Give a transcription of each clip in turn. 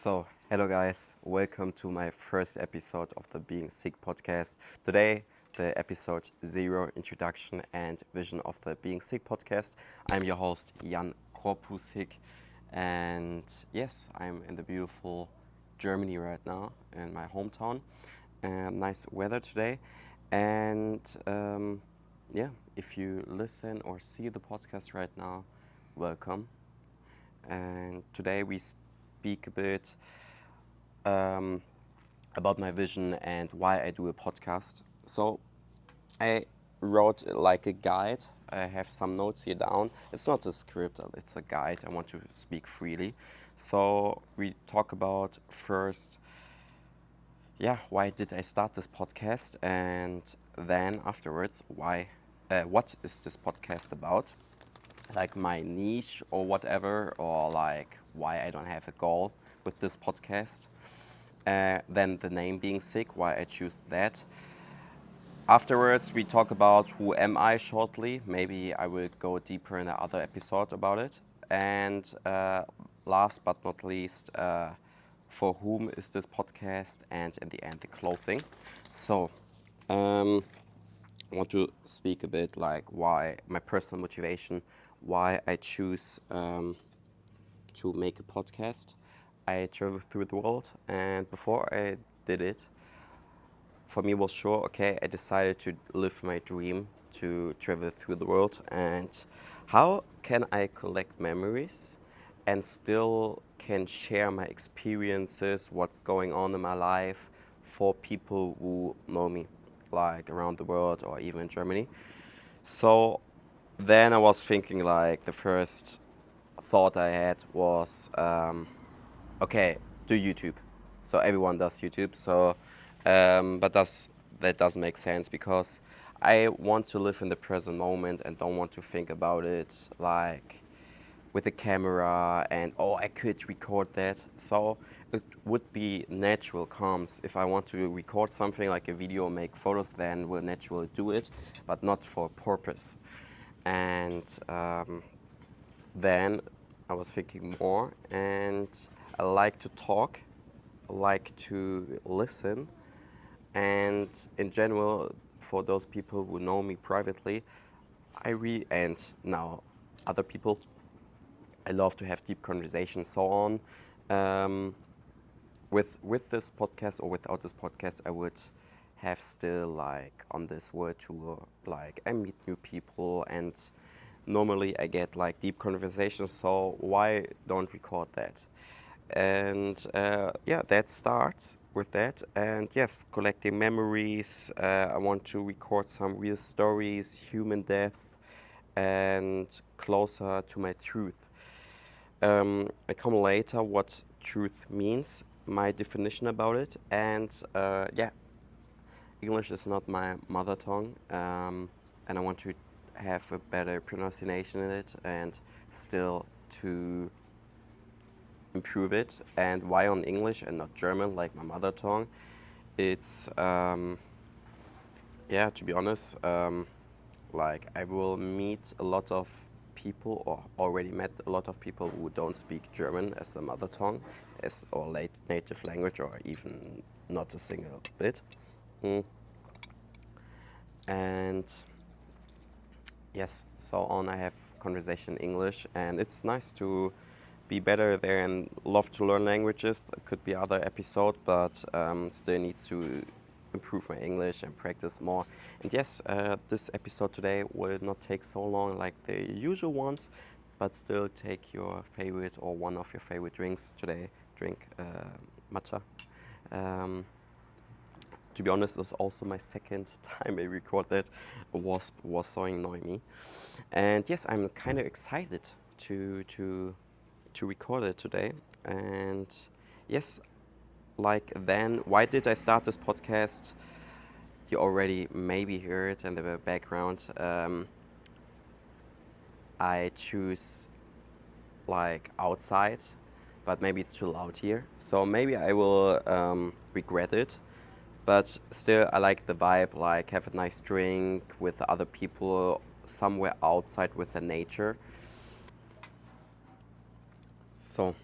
Hello guys, welcome to my first episode of the Being Sik podcast. Today, the episode 0 introduction and vision of the Being Sik podcast. I'm your host, Jan Korpusik, and yes, I'm in the beautiful Germany right now, in my hometown. Nice weather today, and if you listen or see the podcast right now, welcome. And today we speak a bit about my vision and why I do a podcast. So I wrote like a guide. I have some notes here down. It's not a script, it's a guide. I want to speak freely. So we talk about first, why did I start this podcast? And then afterwards, what is this podcast about? Like my niche or whatever, or like why I don't have a goal with this podcast. Then the name Being Sik, why I choose that. Afterwards, we talk about who am I shortly. Maybe I will go deeper in the other episode about it. And last but not least, for whom is this podcast? And in the end, the closing. So, I want to speak a bit like why my personal motivation, why I choose to make a podcast. I traveled through the world, and before I did it, for me was sure, okay, I decided to live my dream to travel through the world, and how can I collect memories and still can share my experiences, what's going on in my life for people who know me, like around the world or even in Germany. So then I was thinking like the first thought I had was, okay, do YouTube. So everyone does YouTube. So, that doesn't make sense because I want to live in the present moment and don't want to think about it like with a camera and I could record that. So it would be natural comes if I want to record something like a video, make photos, then we'll naturally do it, but not for purpose. And then I was thinking more, and I like to talk, I like to listen, and in general, for those people who know me privately, and now other people, I love to have deep conversations. So on, with this podcast or without this podcast, I would have still like on this world tour, like I meet new people and normally I get like deep conversations. So why don't record that? And that starts with that. And yes, collecting memories. I want to record some real stories, human depth, and closer to my truth. I come later what truth means, my definition about it, and English is not my mother tongue, and I want to have a better pronunciation in it and still to improve it. And why on English and not German like my mother tongue? It's to be honest, like I will meet a lot of people or already met a lot of people who don't speak German as a mother tongue, as or native language, or even not a single bit. And yes, so on I have conversation in English, and it's nice to be better there and love to learn languages. It could be other episode, but still needs to improve my English and practice more. And yes, this episode today will not take so long like the usual ones, but still take your favorite or one of your favorite drinks today. Drink matcha. To be honest, it was also my second time I recorded that. A wasp was so annoying me. And yes, I'm kind of excited to record it today. And yes, like then, why did I start this podcast? You already maybe heard in the background. I choose like outside, but maybe it's too loud here. So maybe I will regret it. But still, I like the vibe, like have a nice drink with other people somewhere outside with the nature. So,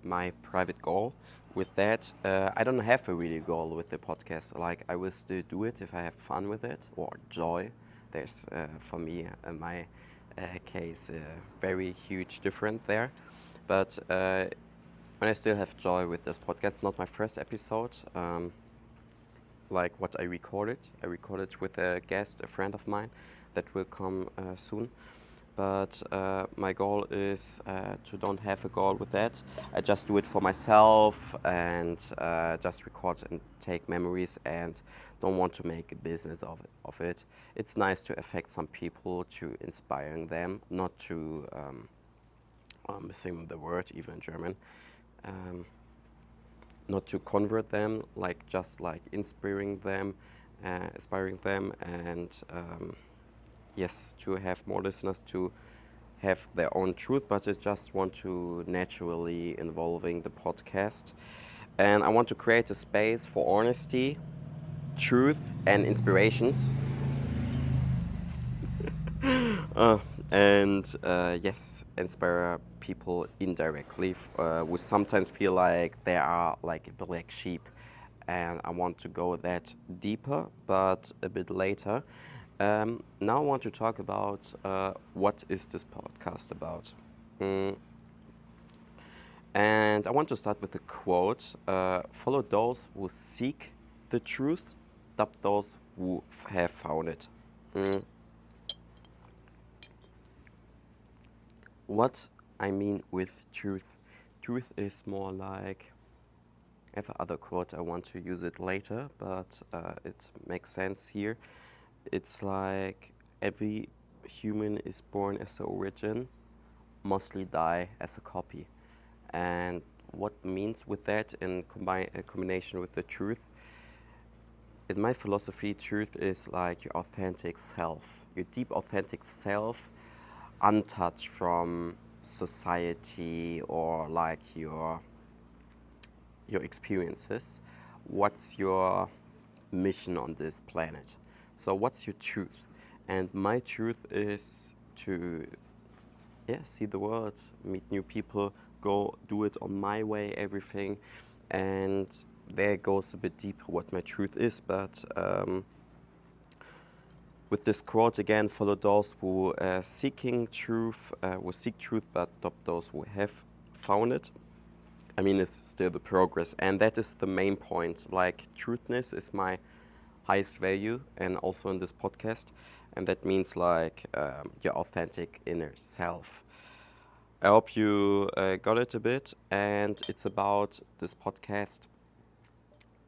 my private goal with that, I don't have a really goal with the podcast. Like, I will still do it if I have fun with it or joy. There's, for me, in my case, very huge difference there. But when I still have joy with this podcast, it's not my first episode. Like what I recorded with a guest, a friend of mine, that will come soon. But my goal is to don't have a goal with that. I just do it for myself and just record and take memories and don't want to make a business of it. It's nice to affect some people, to inspiring them, not to, I'm missing the word even in German, not to convert them, like just like inspiring them and yes, to have more listeners to have their own truth, but I just want to naturally involving the podcast. And I want to create a space for honesty, truth, and inspirations. Uh, and yes, inspire people indirectly who sometimes feel like they are like a black sheep. And I want to go that deeper, but a bit later. Now I want to talk about what is this podcast about. Mm, and I want to start with a quote. Follow those who seek the truth, stop those who have found it. Mm, what I mean with truth. Truth is more like, I have another quote, I want to use it later, but it makes sense here. It's like every human is born as the origin, mostly die as a copy. And what means with that in combination with the truth? In my philosophy, truth is like your authentic self, your deep authentic self, untouched from society or like your experiences. What's your mission on this planet? So what's your truth? And my truth is to see the world, meet new people, go do it on my way, everything. And there goes a bit deeper what my truth is. But with this quote again, follow those who seeking truth, who seek truth, but stop those who have found it. I mean, it's still the progress, and that is the main point. Like, truthness is my highest value, and also in this podcast, and that means like your authentic inner self. I hope you got it a bit, and it's about this podcast,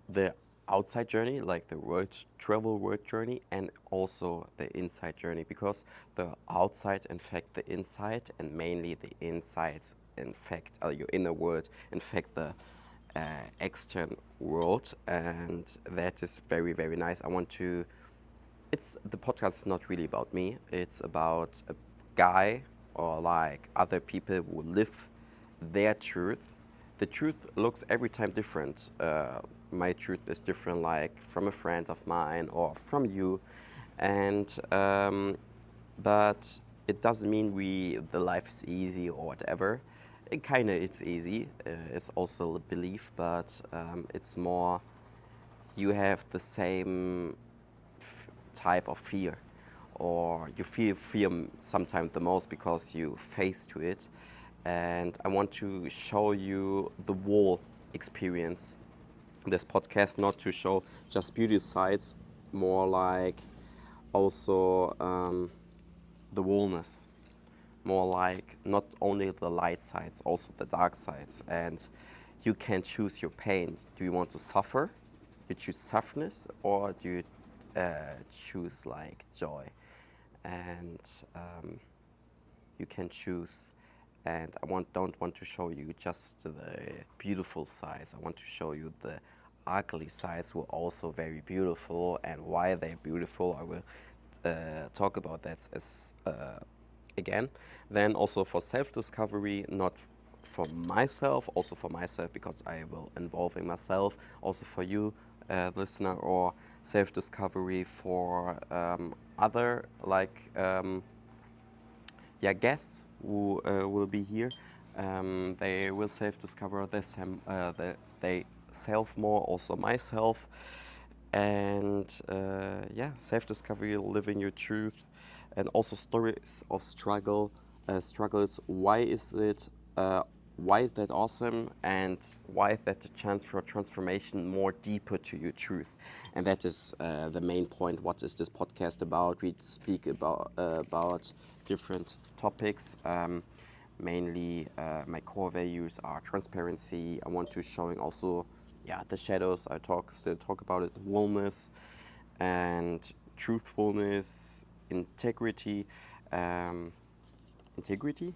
the outside journey, like the travel world journey, and also the inside journey, because the outside infect the inside, and mainly the insides infect your inner world, infect the external world, and that is very very nice. I want to. It's the podcast is not really about me. It's about a guy or like other people who live their truth. The truth looks every time different. My truth is different, like from a friend of mine or from you, and but it doesn't mean the life is easy or whatever. It kind of it's easy. It's also a belief, but it's more you have the same type of fear, or you feel fear sometimes the most because you face to it. And I want to show you the whole experience. This podcast not to show just beauty sides, more like also the wholeness, more like not only the light sides, also the dark sides. And you can choose your pain. Do you want to suffer? You choose sufferness, or do you choose like joy? And you can choose. And don't want to show you just the beautiful sides. I want to show you the ugly sides were also very beautiful, and why they're beautiful. I will talk about that as again. Then also for self-discovery, not for myself, also for myself, because I will involve in myself. Also for you, listener, or self-discovery for other like guests who will be here. They will self-discover they self more, also myself. And yeah, self-discovery, living your truth, and also stories of struggles. Why is that awesome, and why is that a chance for transformation more deeper to your truth? And that is the main point. What is this podcast about? We speak about different topics. Mainly, my core values are transparency. I want to showing also, yeah, the shadows. Still talk about it, wellness, and truthfulness, integrity. Um, integrity,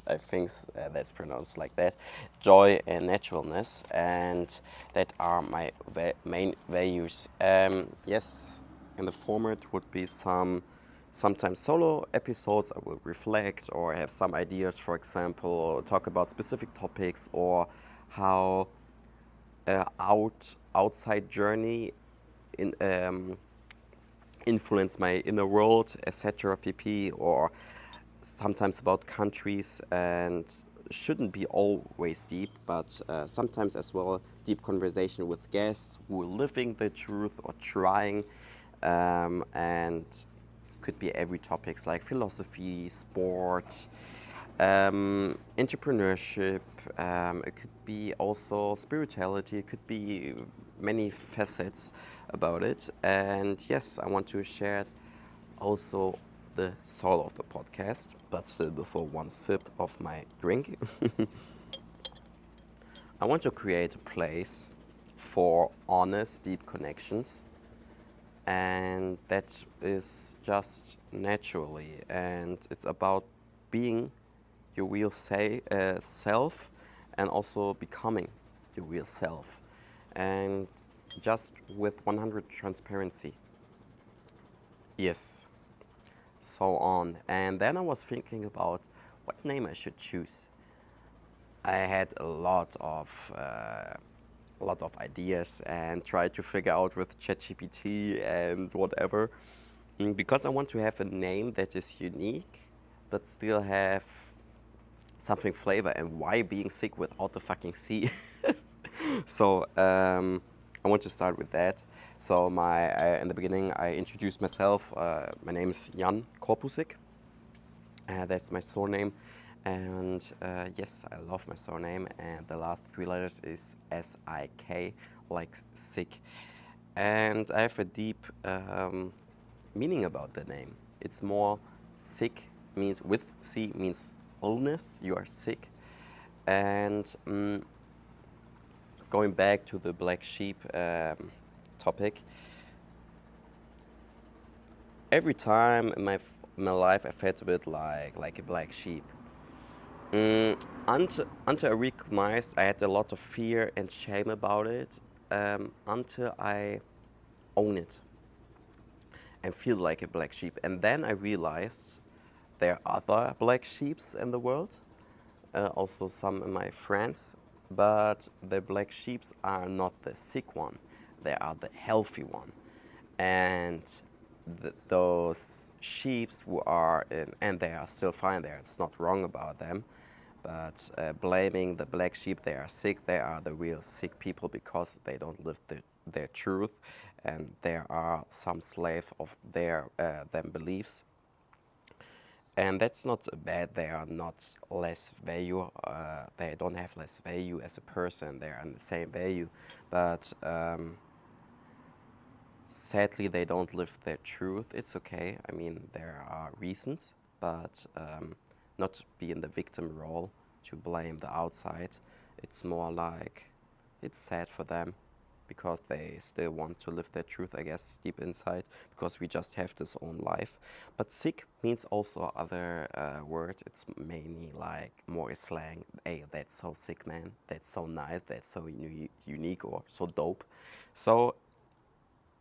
I think that's pronounced like that, joy and naturalness, and that are my main values. Yes, in the format would be sometimes solo episodes. I will reflect or have some ideas, for example, or talk about specific topics, or how outside journey in influence my inner world, etc. pp. Or sometimes about countries, and shouldn't be always deep, but sometimes as well deep conversation with guests who are living the truth or trying, and could be every topics like philosophy, sport, entrepreneurship. It could be also spirituality. It could be many facets about it. And yes, I want to share also the soul of the podcast, but still before one sip of my drink. I want to create a place for honest, deep connections, and that is just naturally, and it's about being your real self, and also becoming your real self, and just with 100 transparency. Yes, so on. And then I was thinking about what name I should choose. I had a lot of ideas and tried to figure out with ChatGPT and whatever. Because I want to have a name that is unique, but still have something flavor. And why being sick without the fucking C? So I want to start with that. So in the beginning, I introduced myself. My name is Jan Korpusik. That's my surname. And yes, I love my surname. And the last three letters is SIK, like sick. And I have a deep meaning about the name. It's more sick means with C means illness. You are sick. And going back to the black sheep topic, every time in my life I felt a bit like a black sheep. Until I recognized I had a lot of fear and shame about it, until I own it and feel like a black sheep. And then I realized there are other black sheeps in the world, also some of my friends, but the black sheeps are not the sick one, they are the healthy one. And those sheeps who are and they are still fine there, it's not wrong about them, but blaming the black sheep, they are sick, they are the real sick people because they don't live their truth, and there are some slave of their them beliefs. And that's not bad. They are not less value. They don't have less value as a person. They are in the same value, but sadly, they don't live their truth. It's okay. I mean, there are reasons, but not be in the victim role to blame the outside. It's more like it's sad for them because they still want to live their truth, I guess, deep inside, because we just have this own life. But sick means also other words. It's mainly like more slang. Hey, that's so sick, man. That's so nice. That's so unique or so dope. So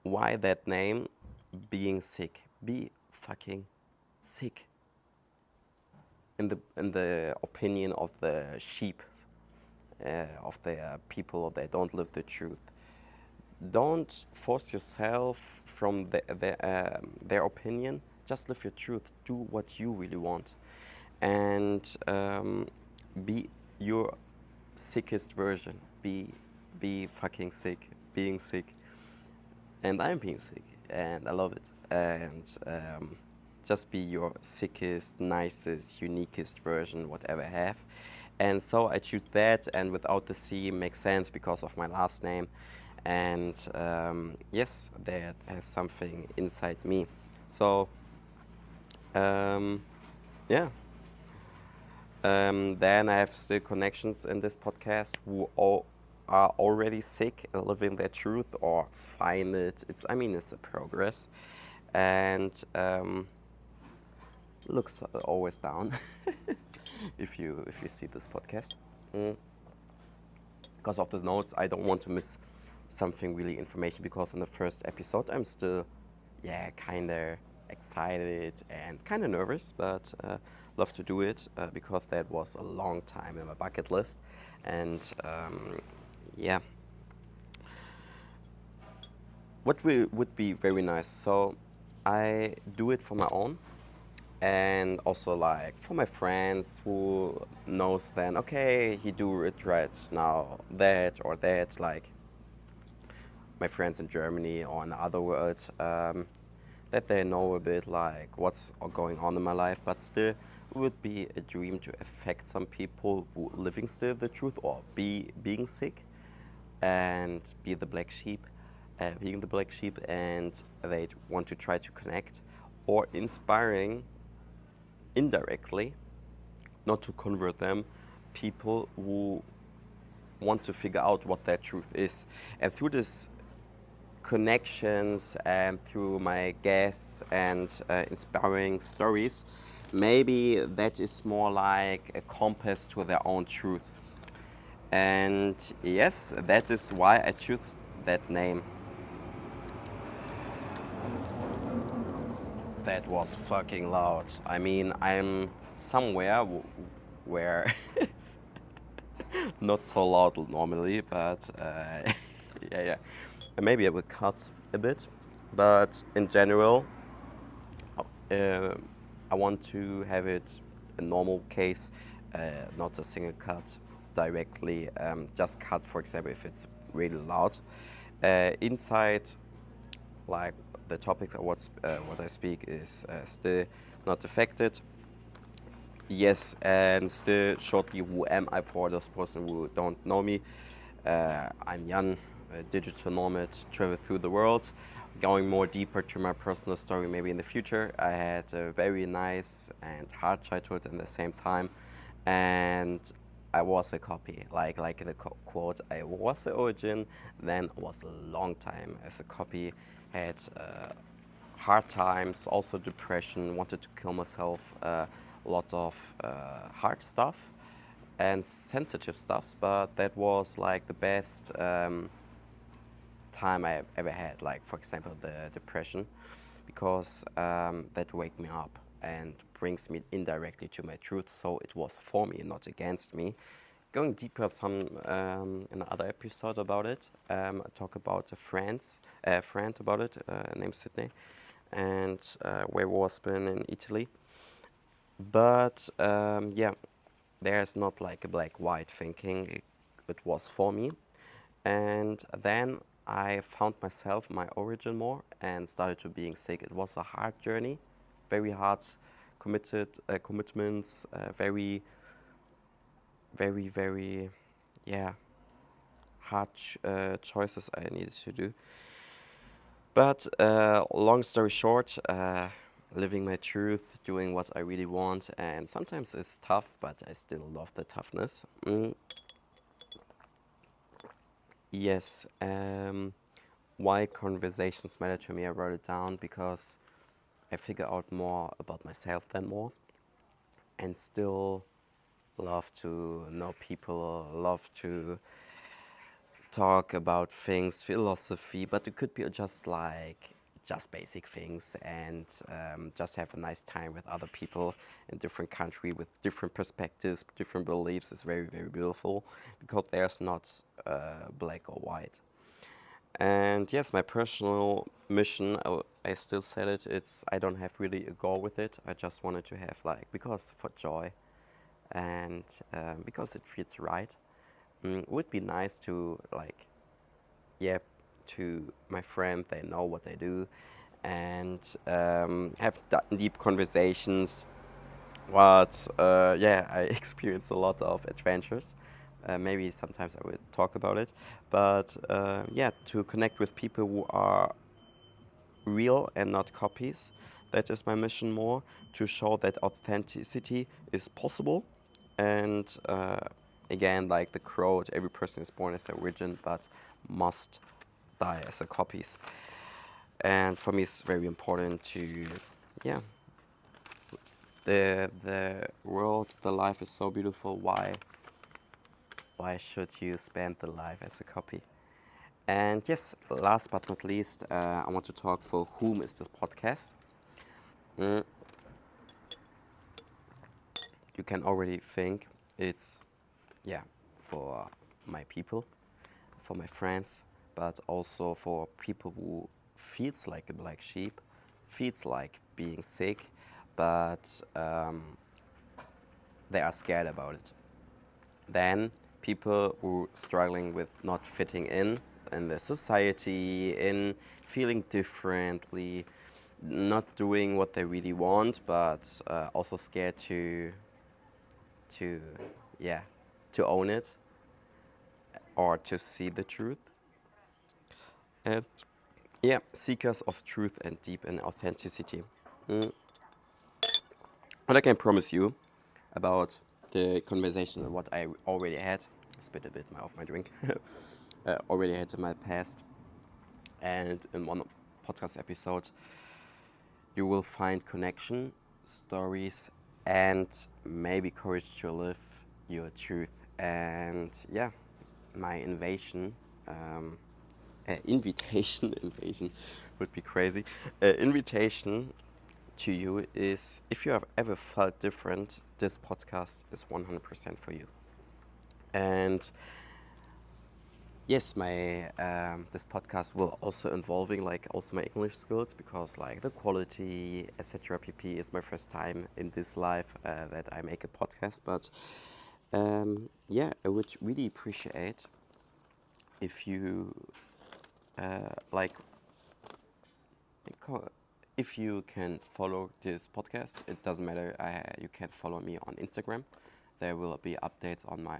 why that name? Being sick. Be fucking sick. In the opinion of the sheep, of the people that don't live the truth. Don't force yourself from their opinion. Just live your truth. Do what you really want, and be your sickest version. Be be fucking sick, being sick, and I'm being sick, and I love it. And just be your sickest, nicest, uniquest version, whatever I have. And so I choose that, and without the C makes sense because of my last name. And yes, that has something inside me. So yeah. Then I have still connections in this podcast who all are already sick and living their truth or find it. I mean, it's a progress, and looks always down if you see this podcast. Because of the notes, I don't want to miss something really information because in the first episode I'm still, yeah, kind of excited and kind of nervous, but love to do it because that was a long time in my bucket list, and yeah, would be very nice. So I do it for my own, and also like for my friends who knows then okay he do it right now that or that, like my friends in Germany or in other words, that they know a bit like what's going on in my life, but still it would be a dream to affect some people who living still the truth or being sick and being the black sheep, and they want to try to connect or inspiring indirectly, not to convert them, people who want to figure out what their truth is. And through this connections and through my guests and inspiring stories, maybe that is more like a compass to their own truth. And yes, that is why I choose that name. That was fucking loud. I mean, I'm somewhere where it's not so loud normally, but yeah, yeah. And maybe I will cut a bit, but in general, uh, I want to have it a normal case, not a single cut directly. Just cut, for example, if it's really loud. Inside, like the topics of what I speak is still not affected. Yes, and still shortly, who am I for those person who don't know me? I'm Jan, a digital nomad, travel through the world. Going more deeper to my personal story, maybe in the future. I had a very nice and hard childhood at the same time, and I was a copy. Like the quote, I was the origin, then was a long time as a copy. Had hard times, also depression, wanted to kill myself, a lot of hard stuff and sensitive stuff, but that was like the best time I ever had, like for example the depression, because that wake me up and brings me indirectly to my truth, so it was for me, not against me. Going deeper some in another episode about it, I talk about a friend about it named Sydney, and where was been in Italy. But yeah, there's not like a black white thinking. It was for me, and then I found myself, my origin more, and started to being sick. It was a hard journey, very hard, commitments, very, yeah, hard choices I needed to do. But long story short, living my truth, doing what I really want, and sometimes it's tough, but I still love the toughness. Yes, why conversations matter to me, I wrote it down because I figure out more about myself than more, and still love to know people, love to talk about things, philosophy, but it could be just basic things, and just have a nice time with other people in different country with different perspectives, different beliefs is very, very beautiful because there's not black or white. And yes, my personal mission, I still said it, it's I don't have really a goal with it. I just wanted to have like, because for joy and because it feels right. It would be nice to like yeah, to my friend, they know what they do, and have deep conversations. But yeah, I experience a lot of adventures. Maybe sometimes I will talk about it, but yeah, to connect with people who are real and not copies. That is my mission more, to show that authenticity is possible. And again, like the quote, every person is born as a virgin but must die as a copies. And for me, it's very important to, yeah, the world, the life is so beautiful. Why should you spend the life as a copy? And yes, last but not least, I want to talk for whom is this podcast. Mm, you can already think it's, yeah, for my people, for my friends, but also for people who feels like a black sheep, feels like being sick, but they are scared about it. Then people who struggling with not fitting in the society, in feeling differently, not doing what they really want, but also scared to yeah, to own it or to see the truth. And yeah, seekers of truth and deep in authenticity. Mm. What I can promise you about the conversation, what I already had, spit a bit of my drink, already had in my past, and in one podcast episode, you will find connection, stories, and maybe courage to live your truth. And yeah, my invitation would be crazy. Invitation to you is, if you have ever felt different, this podcast is 100% for you. And yes, my this podcast will also involving like also my English skills, because like the quality, etc. pp is my first time in this life that I make a podcast. But yeah, I would really appreciate if you like if you can follow this podcast. It doesn't matter. You can follow me on Instagram. There will be updates on my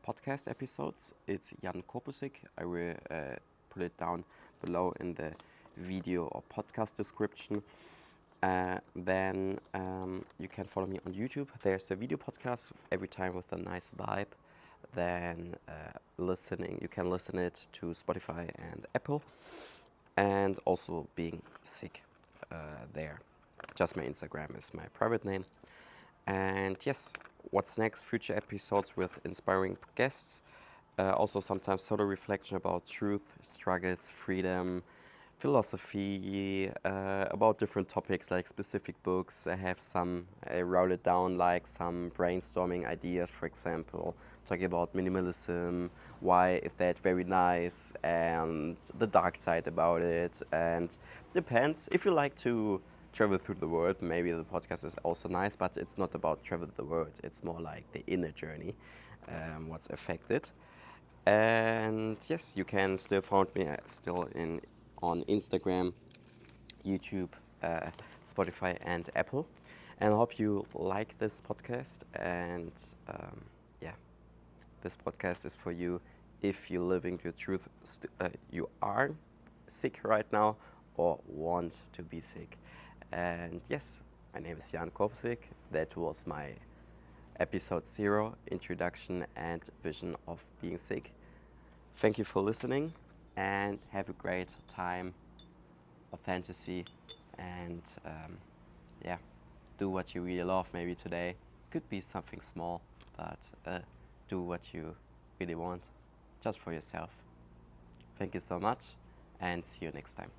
podcast episodes. It's Jan Kopusik. I will put it down below in the video or podcast description. Then you can follow me on YouTube. There's a video podcast every time with a nice vibe. Then you can listen it to Spotify and Apple, and also Being Sik there. Just my Instagram is my private name. And yes, what's next? Future episodes with inspiring guests. Also, sometimes sort of reflection about truth, struggles, freedom, philosophy, about different topics like specific books. I wrote it down like some brainstorming ideas, for example, talking about minimalism, why is that very nice, and the dark side about it. And depends, if you like to travel through the world, maybe the podcast is also nice, but it's not about travel the world, it's more like the inner journey, what's affected. And yes, you can still find me still on Instagram, YouTube, Spotify, and Apple. And I hope you like this podcast. And yeah, this podcast is for you if you're living your truth. You are sick right now or want to be sick. And yes, my name is Jan Kopsik. That was my episode 0, introduction and vision of Being Sik. Thank you for listening, and have a great time of fantasy. And yeah, do what you really love. Maybe today could be something small, but do what you really want, just for yourself. Thank you so much, and see you next time.